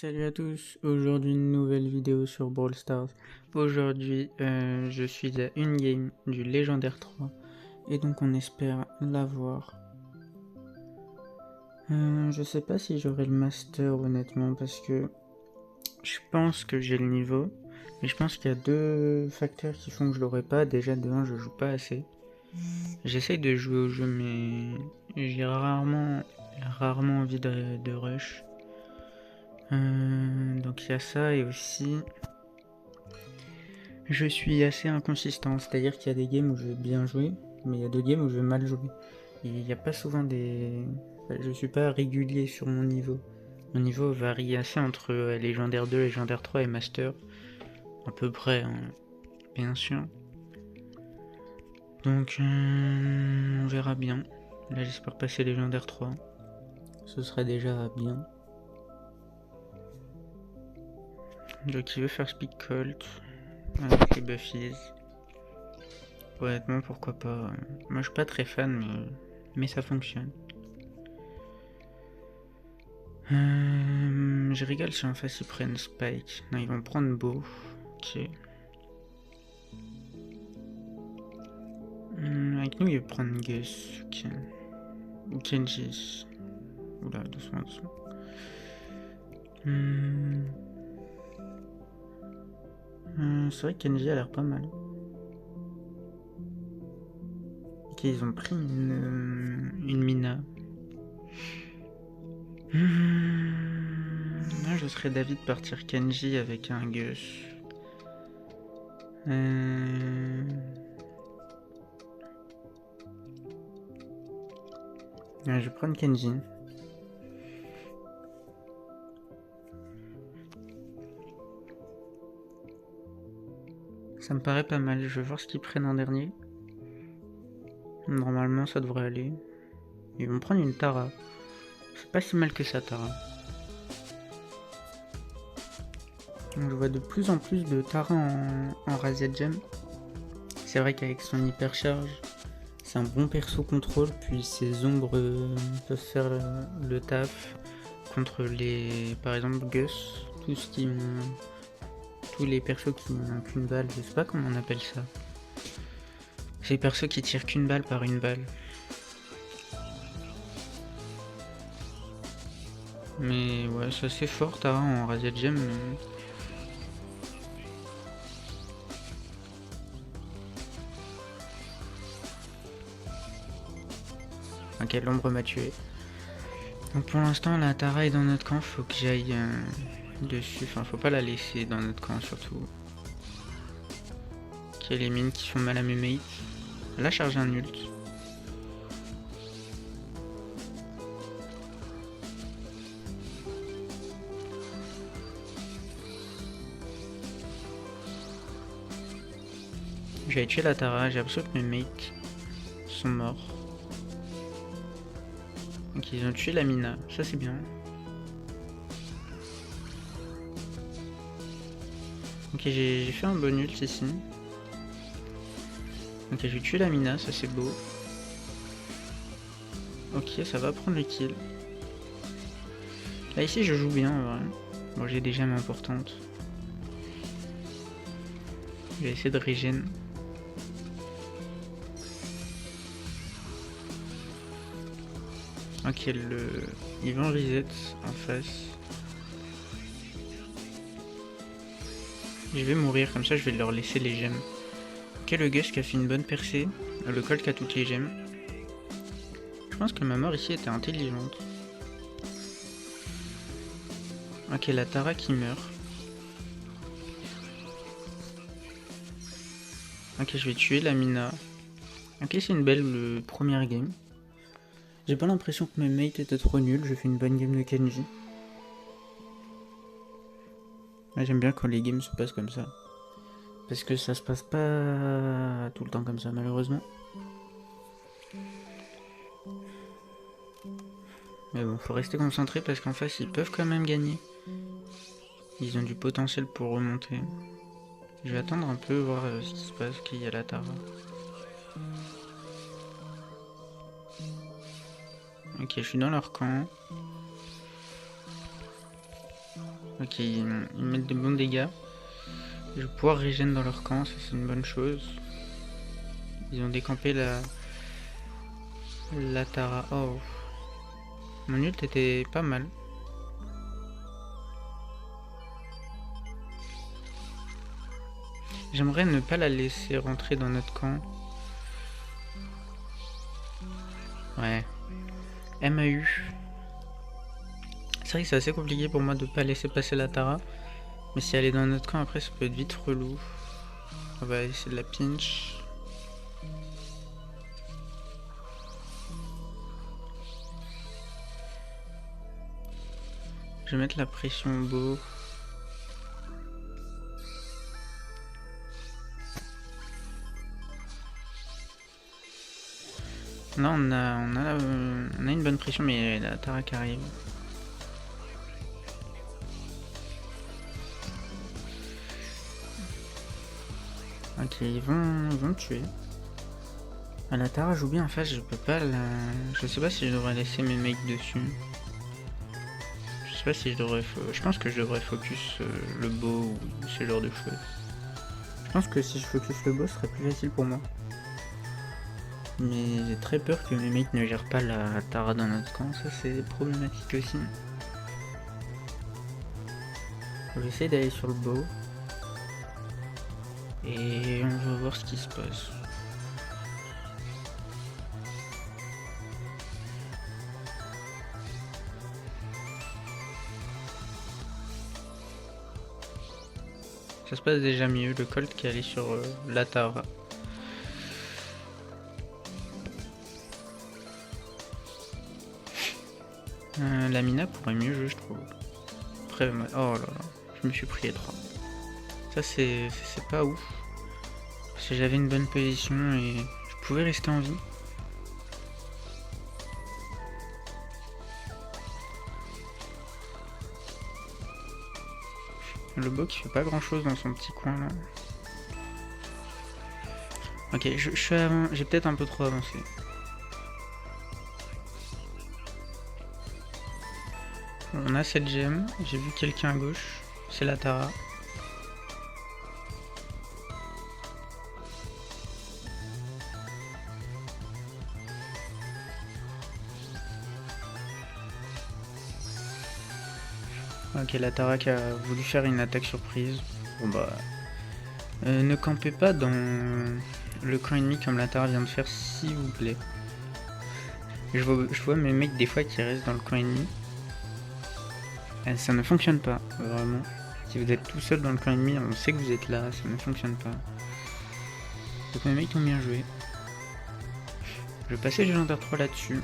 Salut à tous, aujourd'hui une nouvelle vidéo sur Brawl Stars. Aujourd'hui je suis à une game du légendaire 3 et donc on espère l'avoir. Je sais pas si j'aurai le master honnêtement parce que je pense que j'ai le niveau, mais je pense qu'il y a deux facteurs qui font que je l'aurai pas. Déjà de 1 je joue pas assez. J'essaye de jouer au jeu mais j'ai rarement envie de rush. Donc il y a ça et aussi je suis assez inconsistant, c'est-à-dire qu'il y a des games où je vais bien jouer, mais il y a d'autres games où je vais mal jouer. Il n'y a pas souvent des... Je suis pas régulier sur mon niveau. Mon niveau varie assez entre légendaire 2, légendaire 3 et master. À peu près, hein, bien sûr. Donc on verra bien. Là j'espère passer légendaire 3. Ce serait déjà bien. Donc il veut faire Speak Colt avec les Buffies. Honnêtement pourquoi pas. Moi je suis pas très fan mais ça fonctionne. Je rigole si en face ils prennent Spike. Non, ils vont prendre Beau. Ok. Avec nous, ils vont prendre Gus. Ok. Ou Kenji. Oula, doucement, doucement. C'est vrai que Kenji a l'air pas mal. Ok, ils ont pris une Mina. Là, je serais d'avis de partir Kenji avec un Gus. Je vais prendre Kenji. Ça me paraît pas mal, je vais voir ce qu'ils prennent en dernier. Normalement ça devrait aller. Ils vont prendre une Tara. C'est pas si mal que ça, Tara. Donc, je vois de plus en plus de Tara en Razed Gem. C'est vrai qu'avec son hypercharge, c'est un bon perso contrôle, puis ses ombres peuvent faire le taf contre les, par exemple Gus, tous les persos qui n'ont qu'une balle, je sais pas comment on appelle ça. C'est les persos qui tirent qu'une balle par une balle. Mais ouais, c'est assez fort Tara en Razed Gem. Ok, l'ombre m'a tué. Donc pour l'instant la Tara est dans notre camp, faut que j'aille dessus, enfin faut pas la laisser dans notre camp surtout. Ok, les mines qui font mal à mes mates. Elle a chargé un ult. J'ai tué la Tara, j'ai l'impression que mes mates sont morts. Donc ils ont tué la Mina, ça c'est bien. Ok, j'ai fait un bon ult ici. Ok, j'ai tué la Mina, ça c'est beau. Ok, ça va prendre le kill. Là ici je joue bien en vrai. Bon, j'ai des gemmes importantes. Je vais essayer de régène. Ok, ils vont reset en face. Je vais mourir, comme ça je vais leur laisser les gemmes. Ok, le Gus qui a fait une bonne percée. Le Colt qui a toutes les gemmes. Je pense que ma mort ici était intelligente. Ok, la Tara qui meurt. Ok, je vais tuer la Mina. Ok, c'est une belle première game. J'ai pas l'impression que mes mates étaient trop nuls, j'ai fait une bonne game de Kenji. J'aime bien quand les games se passent comme ça. Parce que ça se passe pas tout le temps comme ça, malheureusement. Mais bon, faut rester concentré parce qu'en face, ils peuvent quand même gagner. Ils ont du potentiel pour remonter. Je vais attendre un peu, voir ce qui se passe, qu'il y a la Tara. Ok, je suis dans leur camp. Ok, ils mettent de bons dégâts. Je vais pouvoir régénérer dans leur camp, ça c'est une bonne chose. Ils ont décampé la Tara. Oh. Mon ult était pas mal. J'aimerais ne pas la laisser rentrer dans notre camp. Ouais. MAU. C'est vrai que c'est assez compliqué pour moi de pas laisser passer la Tara. Mais si elle est dans notre camp après ça peut être vite relou. On va essayer de la pinch. Je vais mettre la pression au beau. Là on a une bonne pression mais la Tara qui arrive. Ok, ils vont me tuer. Ah, la Tara joue bien en face, je peux pas la... Je sais pas si je devrais laisser mes mecs dessus. Je sais pas si je devrais... Je pense que je devrais focus le bow ou ce genre de choses. Je pense que si je focus le bow, ce serait plus facile pour moi. Mais j'ai très peur que mes mates ne gèrent pas la Tara dans notre camp, ça c'est problématique aussi. J'essaie d'aller sur le bow. Et on va voir ce qui se passe. Ça se passe déjà mieux, le Colt qui est allé sur la Tara. La Mina pourrait mieux jouer je trouve. Après, oh là là, je me suis pris étroit. Ça c'est pas ouf. Parce que j'avais une bonne position et je pouvais rester en vie. Le bot qui fait pas grand chose dans son petit coin là. Ok, je suis avant, j'ai peut-être un peu trop avancé. On a cette gemme, j'ai vu quelqu'un à gauche, c'est la Tara. Ok, la Tara qui a voulu faire une attaque surprise. Bon bah... ne campez pas dans le camp ennemi comme la Tara vient de faire, s'il vous plaît. Je vois mes mecs des fois qui restent dans le camp ennemi. Ça ne fonctionne pas, vraiment. Si vous êtes tout seul dans le camp ennemi, on sait que vous êtes là, ça ne fonctionne pas. Donc mes mecs ont bien joué. Je vais passer le légendaire 3 là-dessus.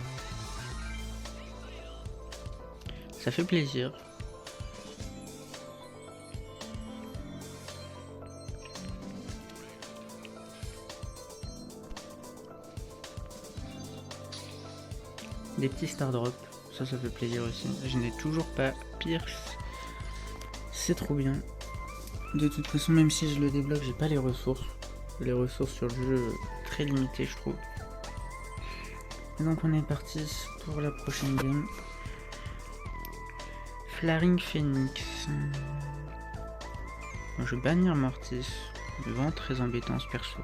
Ça fait plaisir. Des petits star drops, ça fait plaisir aussi. Je n'ai toujours pas Pierce. C'est trop bien. De toute façon, même si je le débloque, j'ai pas les ressources. Les ressources sur le jeu, très limitées, je trouve. Et donc on est parti pour la prochaine game. Flaring Phoenix. Bon, je vais bannir Mortis. Vraiment très embêtant ce perso.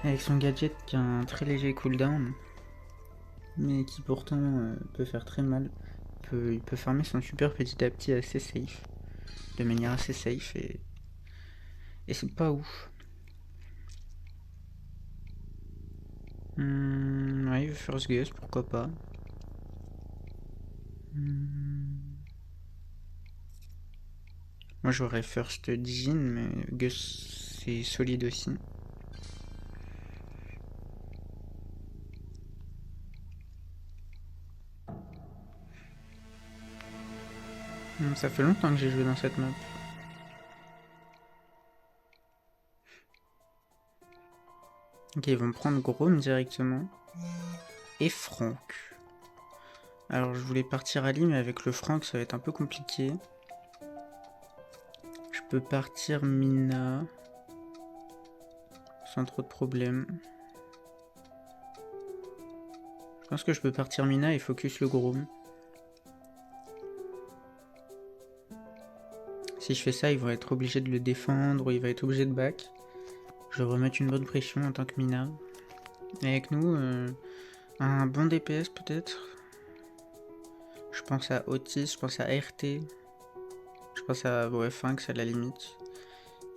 Avec son gadget qui a un très léger cooldown. Mais qui pourtant peut faire très mal. Il peut farmer son super petit à petit assez safe. De manière assez safe et c'est pas ouf. Ouais, First Gus, pourquoi pas. Moi j'aurais First Jin, mais Gus c'est solide aussi. Ça fait longtemps que j'ai joué dans cette map. Ok, ils vont prendre Grom directement. Et Franck. Alors je voulais partir Ali, mais avec le Franck ça va être un peu compliqué. Je peux partir Mina. Sans trop de problèmes. Je pense que je peux partir Mina et focus le Grom. Si je fais ça, ils vont être obligés de le défendre ou il va être obligé de back. Je vais remettre une bonne pression en tant que Mina. Et avec nous, un bon DPS peut-être. Je pense à Otis, je pense à RT. Je pense à Finx à la limite.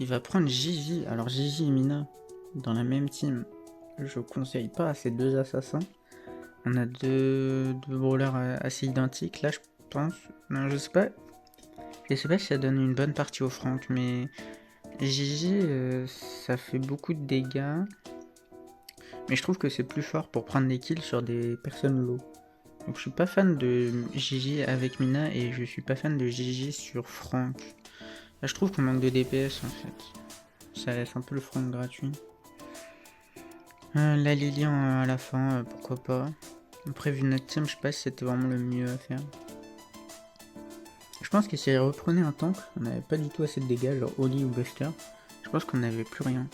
Il va prendre Gigi. Alors Gigi et Mina dans la même team. Je conseille pas à ces deux assassins. On a deux brawlers assez identiques. Là je pense. Non, je sais pas. Je sais pas si ça donne une bonne partie au Frank, mais Gigi ça fait beaucoup de dégâts. Mais je trouve que c'est plus fort pour prendre des kills sur des personnes low. Donc je suis pas fan de Gigi avec Mina et je suis pas fan de Gigi sur Frank. Là je trouve qu'on manque de DPS en fait. Ça laisse un peu le Frank gratuit. La Lily à la fin, pourquoi pas. Après vu notre team, je sais pas si c'était vraiment le mieux à faire. Je pense que si elle reprenait un tank, on n'avait pas du tout assez de dégâts, genre Oli ou Buster. Je pense qu'on n'avait plus rien.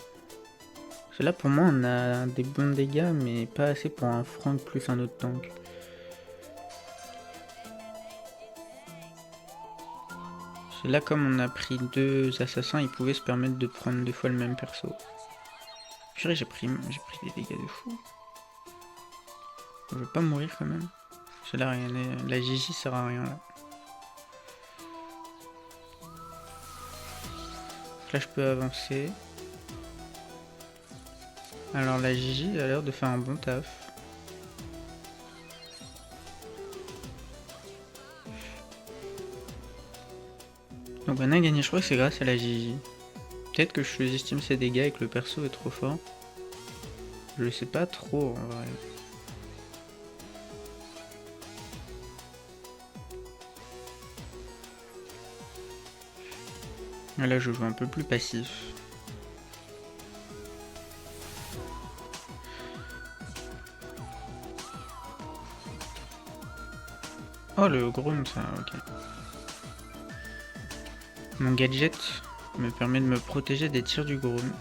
Parce que là pour moi on a des bons dégâts mais pas assez pour un Frank plus un autre tank. Là comme on a pris deux assassins, ils pouvaient se permettre de prendre deux fois le même perso. Purée, j'ai pris des dégâts de fou. Je veux pas mourir quand même. Parce que là, la Gigi sert à rien là. Là je peux avancer. Alors la Gigi a l'air de faire un bon taf. Donc on a gagné, je crois que c'est grâce à la Gigi. Peut-être que je sous-estime ses dégâts et que le perso est trop fort. Je le sais pas trop en vrai. Là je joue un peu plus passif. Oh le Groom ça, ok. Mon gadget me permet de me protéger des tirs du Groom.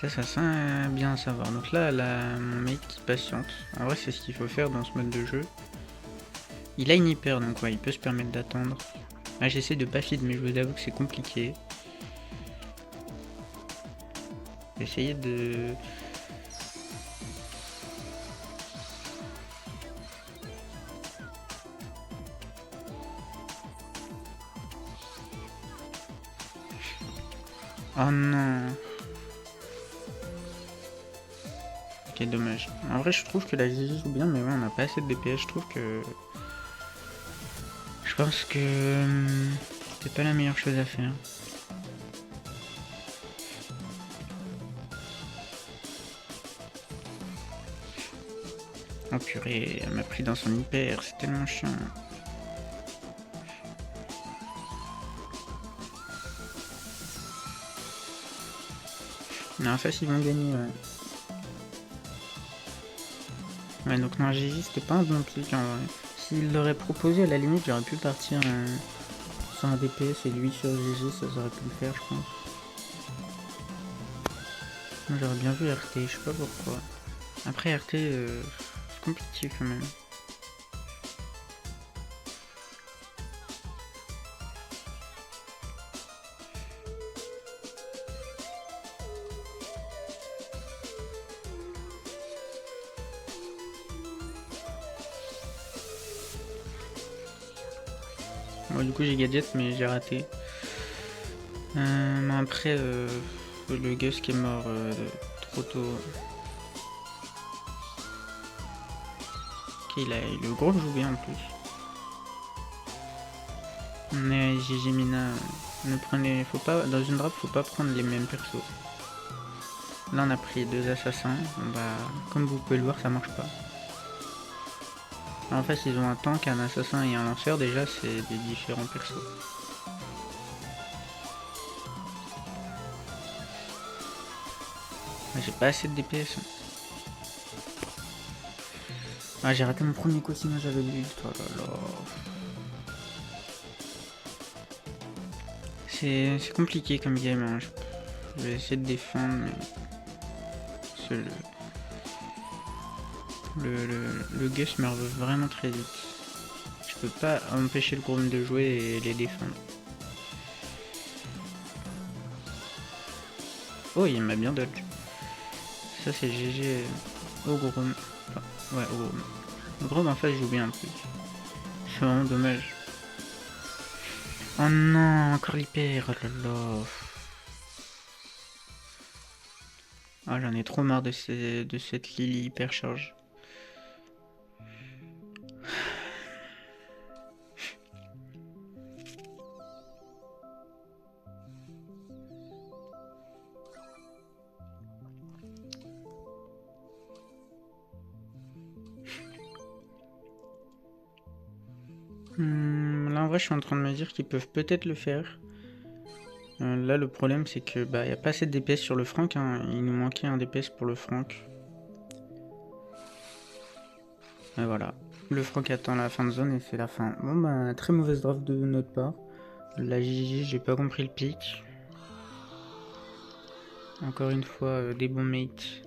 Ça sent bien à savoir. Donc là, mon mate qui patiente. En vrai, c'est ce qu'il faut faire dans ce mode de jeu. Il a une hyper, donc ouais, il peut se permettre d'attendre. Là, j'essaie de pas feed, mais je vous avoue que c'est compliqué. Essayer de... Oh non. Ok, dommage. En vrai, je trouve que la Gigi joue bien, mais ouais, on n'a pas assez de DPS. Je trouve que... Je pense que... c'est pas la meilleure chose à faire. Oh purée, elle m'a pris dans son hyper, c'est tellement chiant. Non, en fait, ils vont gagner, ouais. Ouais, donc non, Gigi, c'était pas un bon pick en vrai. S'il l'aurait proposé, à la limite, j'aurais pu partir sur un DPS et lui sur Gigi, ça aurait pu le faire, je pense. Moi, j'aurais bien vu RT, je sais pas pourquoi. Après, RT, c'est compliqué quand même. Bon, du coup j'ai gadget mais j'ai raté. Après le Gus qui est mort trop tôt. Ok, le gros joue bien en plus. Mais Gigi Mina, ne prenez, faut pas, dans une drop faut pas prendre les mêmes persos. Là on a pris deux assassins, comme vous pouvez le voir ça marche pas. En fait ils ont un tank, un assassin et un lanceur, déjà c'est des différents persos. J'ai pas assez de DPS. Ah, j'ai raté mon premier coup sinon j'avais l'ult, oh là là. C'est compliqué comme game, hein. Je vais essayer de défendre mais... Le Gus meurt vraiment très vite. peux pas empêcher le groupe de jouer et les défendre. Oh, il m'a bien dodge. Ça c'est GG au groupe. Enfin, ouais, au groupe. Le groupe en face joue bien en plus. C'est vraiment dommage. Oh non, encore l'hyper, oh là là. Ah, j'en ai trop marre de cette Lily hyper charge. Là en vrai je suis en train de me dire qu'ils peuvent peut-être le faire. Là le problème c'est que bah y a pas assez de DPS sur le Frank, hein. Il nous manquait un DPS pour le Frank. Et voilà. Le Frank attend la fin de zone et c'est la fin. Bon bah très mauvaise draft de notre part. La JJ j'ai pas compris le pic. Encore une fois des bons mates.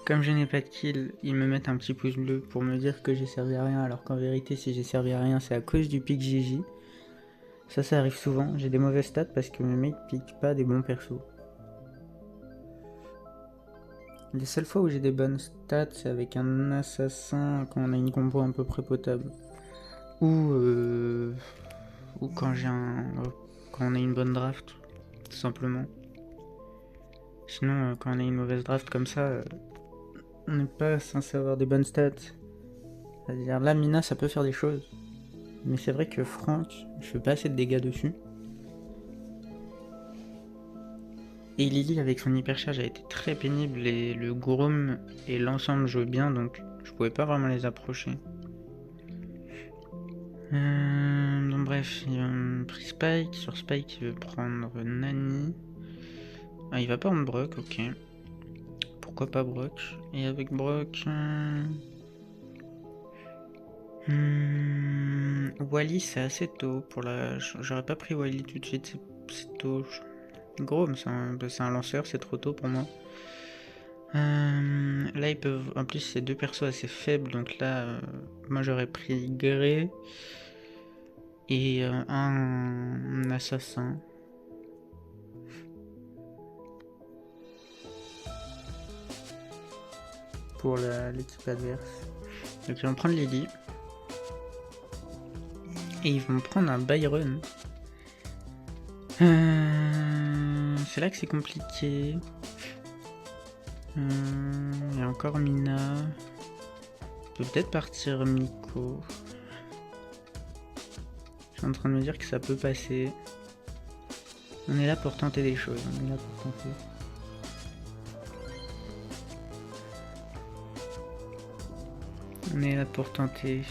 Comme je n'ai pas de kill, ils me mettent un petit pouce bleu pour me dire que j'ai servi à rien, alors qu'en vérité si j'ai servi à rien c'est à cause du pic JJ. Ça arrive souvent, j'ai des mauvaises stats parce que mes mates piquent pas des bons persos. Les seules fois où j'ai des bonnes stats c'est avec un assassin quand on a une compo un peu près potable. Ou quand quand on a une bonne draft, tout simplement. Sinon quand on a une mauvaise draft comme ça, on n'est pas censé avoir des bonnes stats. C'est-à-dire là Mina ça peut faire des choses. Mais c'est vrai que Frank, je fais pas assez de dégâts dessus. Et Lily avec son hypercharge a été très pénible et le Grom et l'ensemble jouaient bien donc je pouvais pas vraiment les approcher. Donc bref, il a pris Spike, sur Spike il veut prendre Nani. Ah il va pas prendre Brock, ok. Pourquoi pas Brock? Et avec Brock... Wally c'est assez tôt pour la... J'aurais pas pris Wally tout de suite, c'est tôt. Gros, c'est un lanceur, c'est trop tôt pour moi. Là, ils peuvent. En plus, c'est deux persos assez faibles, donc là, moi j'aurais pris Grey et un assassin. Pour l'équipe adverse. Donc, ils vont prendre Lily. Et ils vont prendre un Byron. C'est là que c'est compliqué. Il y a encore Mina. On peut peut-être partir Miko. Je suis en train de me dire que ça peut passer. On est là pour tenter des choses. On est là pour tenter. On est là pour tenter.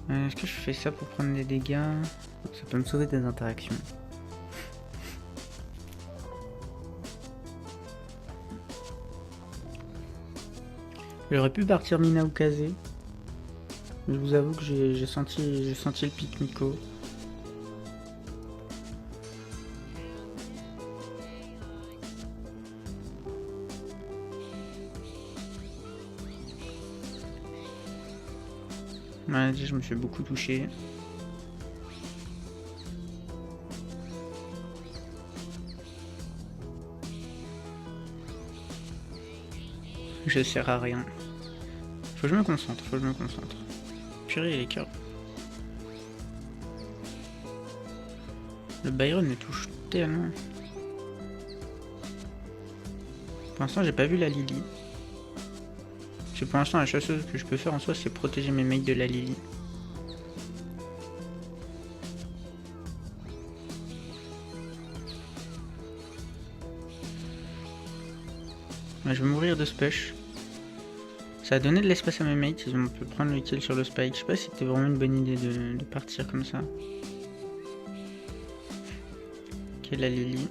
Est-ce que je fais ça pour prendre des dégâts? Ça peut me sauver des interactions. J'aurais pu partir Mina ou Kazé. Je vous avoue que j'ai senti le pic Miko. Ouais, je me fais beaucoup toucher. Je sers à rien. Faut que je me concentre, Purée, il est cœur. Le Byron me touche tellement. Pour l'instant, j'ai pas vu la Lily. Parce que pour l'instant, la seule chose que je peux faire en soi, c'est protéger mes mates de la Lily. Ouais, je vais mourir de spush. Ça a donné de l'espace à mes mates, ils ont pu prendre le kill sur le spike. Je sais pas si c'était vraiment une bonne idée de partir comme ça. Ok, la Lily.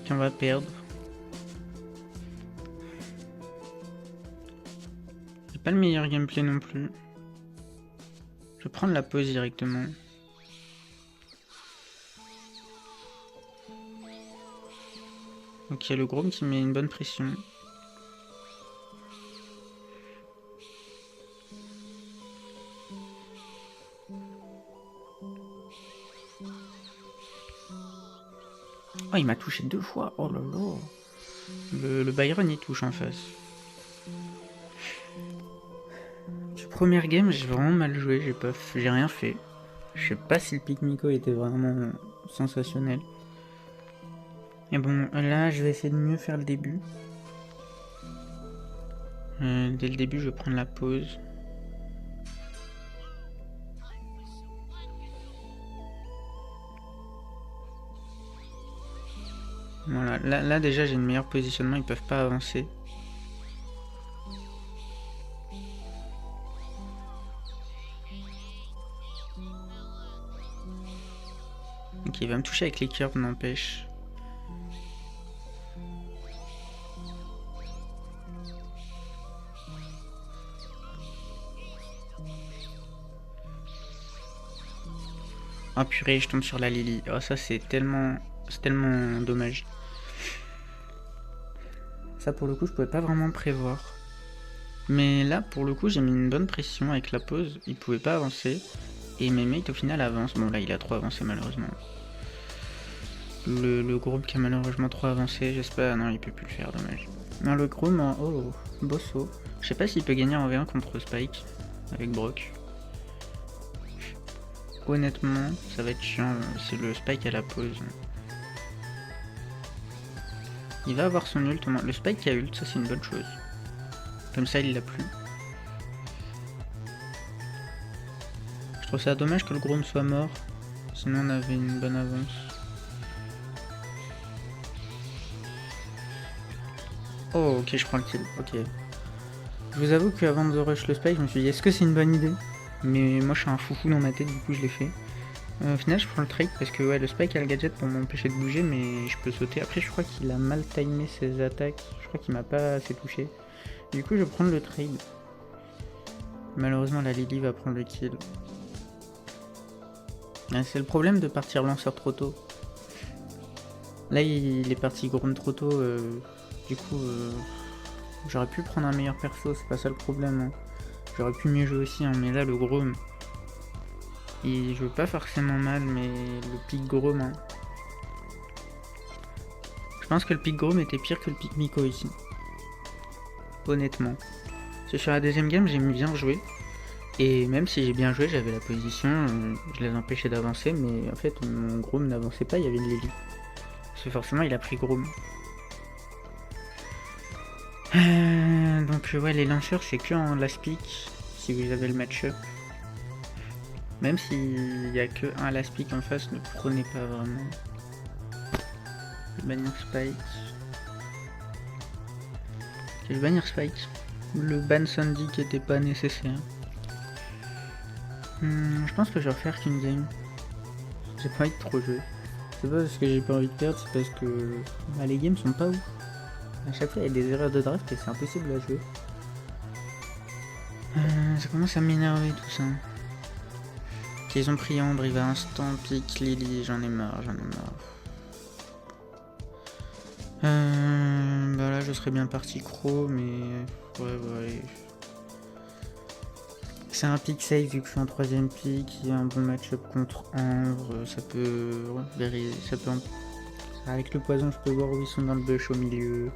Puis on va perdre. J'ai pas le meilleur gameplay non plus. Je vais prendre la pause directement. Donc il y a le Grom qui met une bonne pression. Oh, il m'a touché 2 fois. Oh là là. Le Byron, il touche en face. Première game, j'ai vraiment mal joué. J'ai rien fait. Je sais pas si le pick Miko était vraiment sensationnel. Et bon, là, je vais essayer de mieux faire le début. Dès le début, je vais prendre la pause. Voilà, là déjà j'ai une meilleure positionnement, ils peuvent pas avancer. Ok, il va me toucher avec les curbs, n'empêche. Oh purée, je tombe sur la Lily. Oh ça c'est tellement dommage. Ça pour le coup je pouvais pas vraiment prévoir. Mais là pour le coup j'ai mis une bonne pression avec la pause. Il pouvait pas avancer. Et mes mates au final avancent. Bon là il a trop avancé malheureusement. Le groupe qui a malheureusement trop avancé. J'espère. Non il peut plus le faire, dommage. Non le groupe en... Oh, bosso. Je sais pas s'il peut gagner en V1 contre Spike. Avec Brock. Honnêtement, ça va être chiant, c'est le Spike à la pause. Il va avoir son ult, le Spike qui a ult, ça c'est une bonne chose. Comme ça il l'a plus. Je trouve ça dommage que le Grom soit mort, sinon on avait une bonne avance. Oh ok, je prends le kill, ok. Je vous avoue qu'avant de rush le Spike, je me suis dit est-ce que c'est une bonne idée? Mais moi je suis un foufou dans ma tête, du coup je l'ai fait. Au final je prends le trade parce que ouais, le Spike a le gadget pour m'empêcher de bouger, mais je peux sauter. Après je crois qu'il a mal timé ses attaques, je crois qu'il m'a pas assez touché. Du coup je vais prendre le trade. Malheureusement la Lily va prendre le kill. C'est le problème de partir lanceur trop tôt. Là il est parti Grom trop tôt, du coup j'aurais pu prendre un meilleur perso, c'est pas ça le problème. Hein. J'aurais pu mieux jouer aussi, hein, mais là le Grom, il joue pas forcément mal, mais le pic Grom, hein. Je pense que le pic Grom était pire que le pic Miko ici. Honnêtement. Parce que sur la deuxième game, j'ai bien joué. Et même si j'ai bien joué, j'avais la position, je les empêchais d'avancer, mais en fait mon Grom n'avançait pas, il y avait une Lily. Parce que forcément il a pris Grom. Donc ouais, les lanceurs c'est que en last pick, si vous avez le match-up. Même s'il n'y a que un last pick en face, ne prenez pas vraiment. Je vais bannir Spike. Je vais bannir Spike. Le ban Sandy qui était pas nécessaire. Je pense que je vais refaire qu'une game. J'ai pas envie de trop jouer. C'est pas parce que j'ai pas envie de perdre, c'est parce que les games sont pas ouf. À chaque fois il y a des erreurs de draft et c'est impossible à jouer. Ça commence à m'énerver tout ça. Ils ont pris Ambre, il va instant pick Lily, j'en ai marre. Bah là je serais bien parti Crow, mais ouais. C'est un pick safe vu que je suis en troisième pick, il y a un bon match-up contre Ambre, ça peut... Ouais, ça peut... Avec le poison je peux voir où ils sont dans le bush au milieu.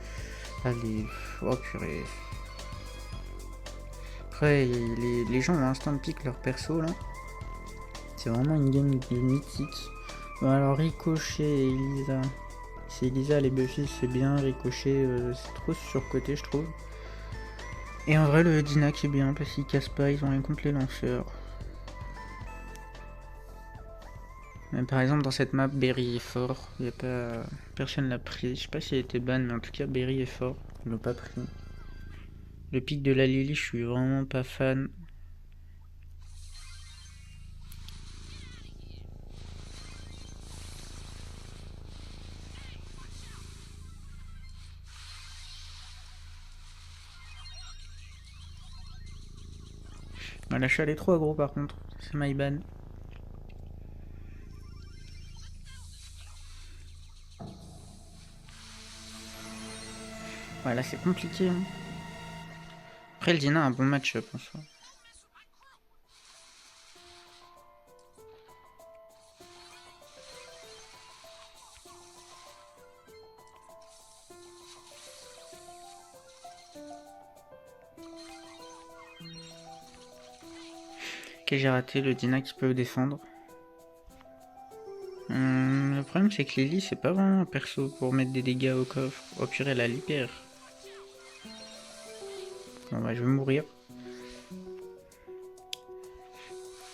Allez, oh purée. Après les gens ont instant pick leur perso là. C'est vraiment une game de mythique. Bon alors Ricochet et Elisa. Si Elisa les Buffy c'est bien, Ricochet c'est trop surcoté je trouve. Et en vrai le Dina qui est bien parce qu'ils cassent pas, ils ont rien contre les lanceurs. Mais par exemple dans cette map Berry est fort, y a pas... personne l'a pris, je sais pas s'il a été ban mais en tout cas Berry est fort, ils l'ont pas pris. Le pic de la Lily je suis vraiment pas fan. Voilà, je suis allé trop aggro par contre, c'est my ban. Voilà, c'est compliqué. Hein. Après, le Dina a un bon match-up en soi. Ok, j'ai raté le Dina qui peut défendre. Le problème c'est que Lily c'est pas vraiment un perso pour mettre des dégâts au coffre. Oh purée, elle a l'hyper. Bon bah je vais mourir.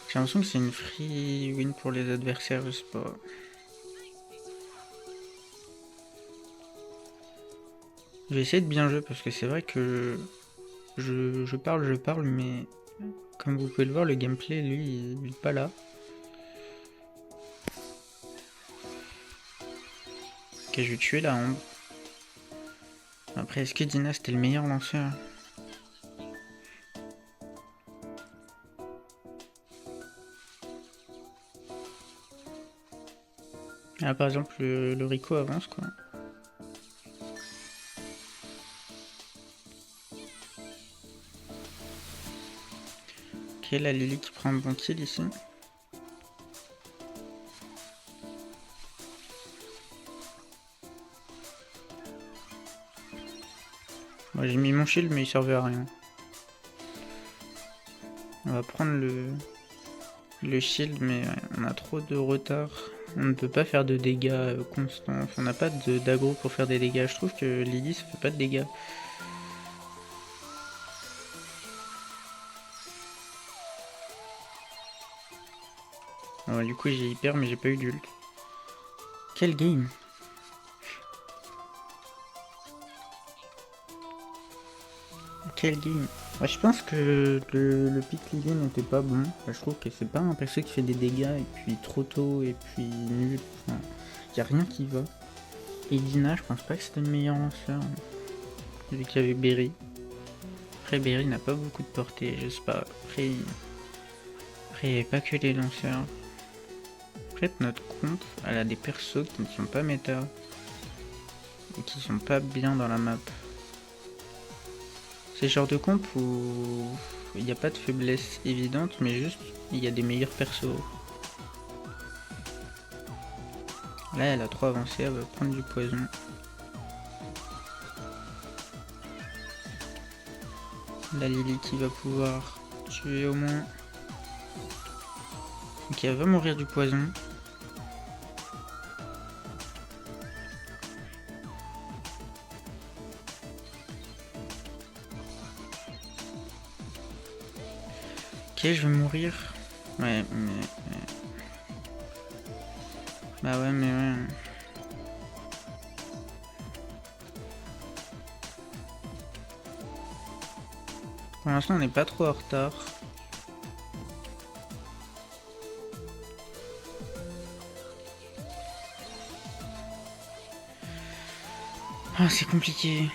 J'ai l'impression que c'est une free win pour les adversaires, je sais pas. Je vais essayer de bien jouer parce que c'est vrai que je parle, mais comme vous pouvez le voir, le gameplay lui il est pas là. Ok, je vais tuer la Ambre. Après, est-ce que Dina c'était le meilleur lanceur? Ah, par exemple, le Rico avance quoi. Ok, la Lily qui prend un bon kill ici. Moi j'ai mis mon shield mais il servait à rien. On va prendre le shield mais ouais, on a trop de retard. On ne peut pas faire de dégâts constants. Enfin, on n'a pas d'aggro pour faire des dégâts. Je trouve que Lily ça fait pas de dégâts. Ouais, du coup j'ai hyper mais j'ai pas eu d'ult. Quel game! Quel game! Ouais, je pense que le pick Lily n'était pas bon. Je trouve que c'est pas un perso qui fait des dégâts et puis trop tôt et puis nul. Enfin, y a rien qui va. Et Dina, je pense pas que c'était le meilleur lanceur. Vu qu'il y avait Berry. Après Berry n'a pas beaucoup de portée, je sais pas. Après il n'y avait pas que les lanceurs. En fait notre compte, elle a des persos qui ne sont pas méta. Et qui sont pas bien dans la map. C'est le genre de comp où il n'y a pas de faiblesse évidente, mais juste il y a des meilleurs persos. Là elle a trop avancé, elle va prendre du poison. La Lily qui va pouvoir tuer au moins. Donc elle va mourir du poison. Ok, je vais mourir. Ouais, mais... Bah ouais, mais ouais. Pour l'instant, on n'est pas trop en retard. Ah, c'est compliqué.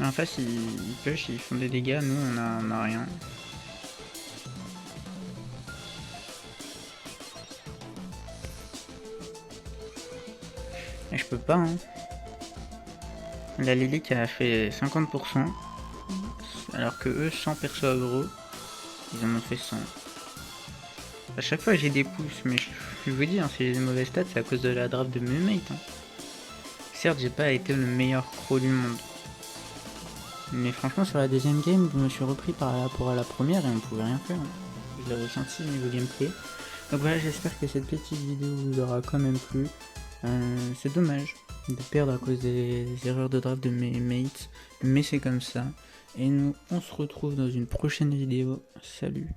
En face, ils push, ils font des dégâts. Nous, on a rien. Et je peux pas, hein. La Lily qui a fait 50%. Alors que eux, 100 persos aggro, ils en ont fait 100. A chaque fois, j'ai des pouces, mais je vous dis, hein, si j'ai des mauvaises stats, c'est à cause de la draft de mes mates. Hein. Certes, j'ai pas été le meilleur croc du monde. Mais franchement, sur la deuxième game, je me suis repris par rapport à la première et on pouvait rien faire. Hein. Je l'ai ressenti au niveau gameplay. Donc voilà, j'espère que cette petite vidéo vous aura quand même plu. C'est dommage de perdre à cause des erreurs de draft de mes mates, mais c'est comme ça. Et nous, on se retrouve dans une prochaine vidéo. Salut!